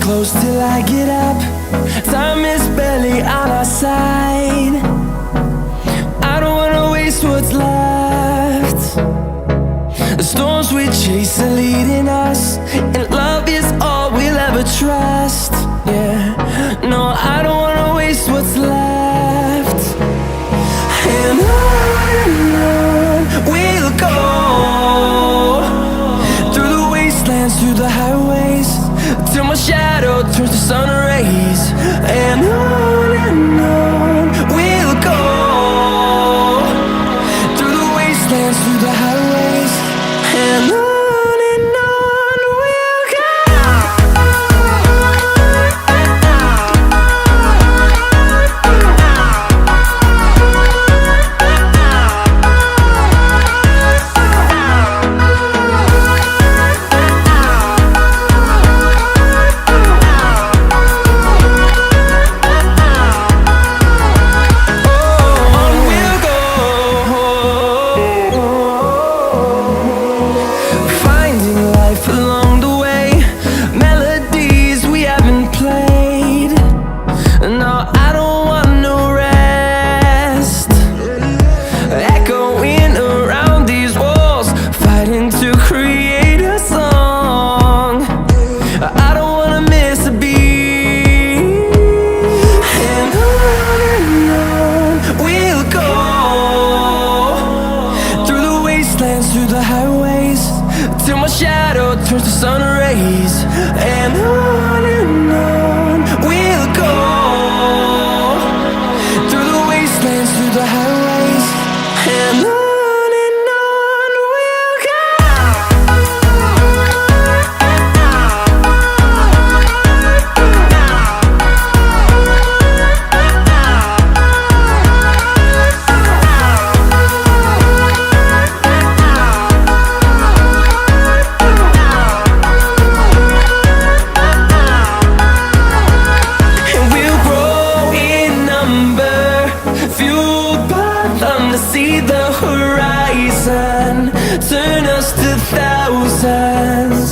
close till I get up. Time is barely on our side. I don't wanna waste what's left. The storms we chase are leading us, and love is all we'll ever trust. Yeah, no, I don't wanna waste what's left. And on we'll go, through the wastelands, through the highways, till my shadow turns to sun rays. And on we'll go, through the wastelands, through the highways, and on. Through the highways, till my shadow turns to sun rays. And on we'll go, through the wastelands, through the highways, and on. See the horizon, turn us to thousands.